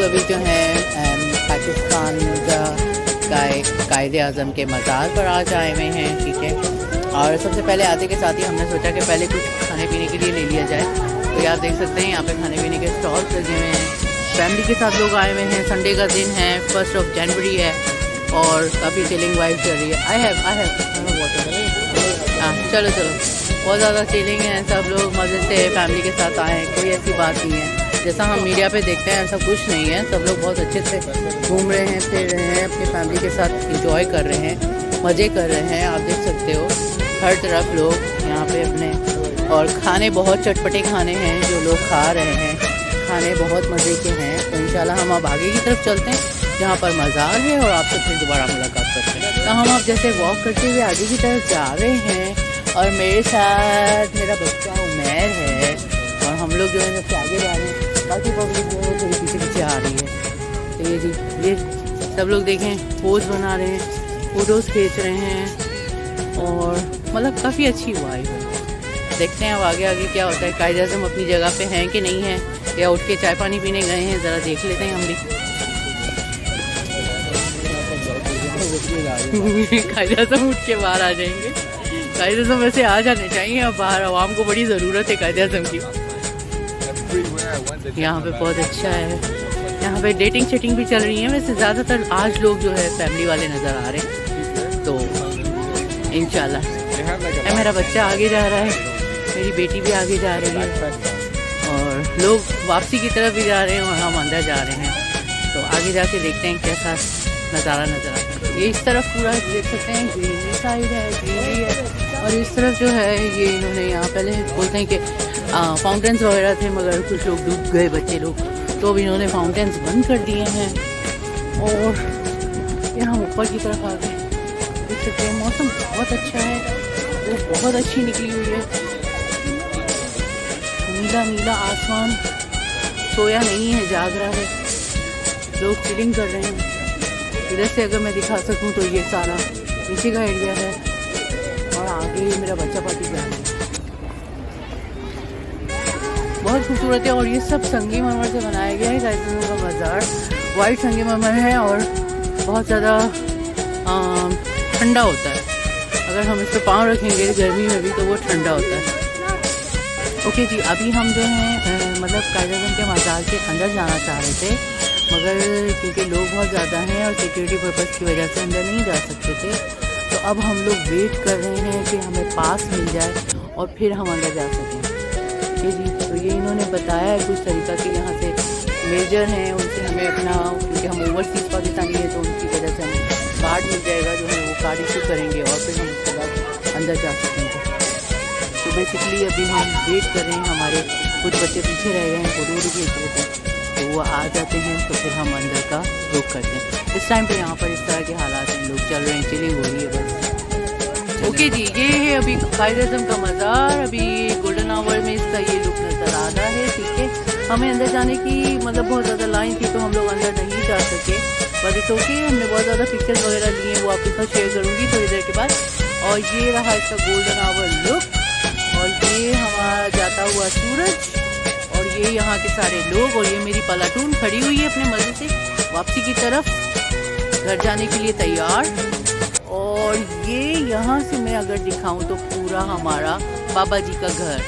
अभी जो है पाकिस्तान का कायदे आज़म के मज़ार पर आज आए हुए हैं, ठीक है। और सबसे पहले आते के साथ ही हमने सोचा कि पहले कुछ खाने पीने के लिए ले लिया जाए। तो आप देख सकते हैं यहाँ पे खाने पीने के स्टॉल्स लगे हुए हैं। फैमिली के साथ लोग आए हुए हैं। संडे का दिन है, 1 जनवरी है और काफ़ी चिलिंग वाइब चल रही है। I have water. हाँ चलो बहुत ज़्यादा चिलिंग है, सब लोग मज़े से फैमिली के साथ आए हैं। कोई ऐसी बात नहीं है जैसा हम मीडिया पे देखते हैं, ऐसा कुछ नहीं है। सब लोग बहुत अच्छे से घूम रहे हैं, फिर रहे हैं, अपनी फैमिली के साथ इंजॉय कर रहे हैं, मज़े कर रहे हैं। आप देख सकते हो हर तरफ लोग यहाँ पे अपने, और खाने बहुत चटपटे खाने हैं जो लोग खा रहे हैं। खाने बहुत मज़े के हैं। तो इंशाल्लाह हम अब आगे की तरफ चलते हैं जहाँ पर मज़ार है और आपसे फिर दोबारा मुलाकात करते हैं। तो हम अब जैसे वॉक करते हुए आगे की तरफ जा रहे हैं और मेरे साथ मेरा बच्चा उमैर है और हम लोग जो है सबसे आगे जा रहे हैं। बाकी पब्लिक जो है थोड़ी पीछे पीछे आ रही है। तो ये सब लोग देखें पोज बना रहे हैं, फ़ोटोज़ खींच रहे हैं और मतलब काफ़ी अच्छी वाइब है। देखते हैं अब आगे क्या होता है। कायदे आज़म अपनी जगह पे हैं कि नहीं है, या उठ के चाय पानी पीने गए हैं, ज़रा देख लेते हैं हम भी। कायदे आज़म उठ के बाहर आ जाएंगे। कायदे आज़म वैसे आ जाने चाहिए, अब बाहर आवाम को बड़ी ज़रूरत है कायदे आज़म की। यहाँ पे बहुत अच्छा है, यहाँ पे डेटिंग शेटिंग भी चल रही है। वैसे ज़्यादातर आज लोग जो है फैमिली वाले नज़र आ रहे हैं। तो इंशाल्लाह मेरा बच्चा आगे जा रहा है, मेरी बेटी भी आगे जा रही है और लोग वापसी की तरफ भी जा रहे हैं और हम अंदर जा रहे हैं। तो आगे जाके देखते हैं कैसा नज़ारा नज़र आता है। ये इस तरफ पूरा देख सकते हैं ग्रीनरी साइड है, ग्रीनरी है। और इस तरफ जो है ये इन्होंने यहाँ पहले बोलते हैं कि फाउंटेन्स वगैरह थे, मगर कुछ लोग डूब गए बच्चे लोग, तो अब इन्होंने फाउंटेन्स बंद कर दिए हैं। और यहाँ ऊपर की तरफ आ गए, देख सकते हैं मौसम बहुत अच्छा है, वो बहुत अच्छी निकली हुई है। नीला नीला आसमान, सोया नहीं है, जाग रहा है, लोग चिलिंग कर रहे हैं। इधर से अगर मैं दिखा सकूं तो ये सारा नीचे का एरिया है और आगे मेरा बच्चा पार्टी जा रहा है। बहुत खूबसूरत है और ये सब संगमरमर से बनाया गया है। कायदे का बाज़ार वाइट संगमरमर है और बहुत ज़्यादा ठंडा होता है। अगर हम इस पर पाँव रखेंगे गर्मी में भी तो वो ठंडा होता है। ओके जी, अभी हम जो हैं मतलब कायदे आज़म के मज़ार के अंदर जाना चाह रहे थे, मगर क्योंकि लोग बहुत ज़्यादा हैं और सिक्योरिटी पर्पज़ की वजह से अंदर नहीं जा सकते थे। तो अब हम लोग वेट कर रहे हैं कि हमें पास मिल जाए और फिर हम अंदर जा सकें। जी तो ये इन्होंने बताया है कुछ तरीका कि यहाँ से मेजर हैं, उनसे हमें अपना, क्योंकि हम ओवरसीज़ पाकिस्तानी है तो उनकी वजह से हमें कार्ड मिल जाएगा, जो है वो कार्ड इशू करेंगे और फिर हम उसके बाद अंदर जा सकेंगे। तो बेसिकली अभी हम वेट कर रहे हैं, हमारे कुछ बच्चे पीछे रह गए हैं, फ़ोटो खींच रहे थे, तो वो आ जाते हैं तो फिर हम अंदर का रुख करते हैं। इस टाइम पे यहाँ पर इस तरह के हालात हैं, लोग चल रहे हैं, चिलिंग हो रही है बस। ओके जी, ये है अभी कायदे आज़म का मज़ार। अभी गोल्डन आवर में इसका ये लुक नज़र आ रहा है, ठीक है। हमें अंदर जाने की मतलब बहुत ज़्यादा लाइन थी तो हम लोग अंदर नहीं जा सके, बट इट्स ओके। हमने बहुत ज़्यादा पिक्चर्स वगैरह लिए हैं, वो आपके साथ शेयर करूँगी थोड़ी देर के बाद। और ये रहा इसका गोल्डन आवर लुक, और ये हमारा जाता हुआ सूरज, और ये यहाँ के सारे लोग, और ये मेरी पलाटून खड़ी हुई है अपने मज़े से वापसी की तरफ घर जाने के लिए तैयार। और ये यहाँ से मैं अगर दिखाऊं तो पूरा हमारा बाबा जी का घर,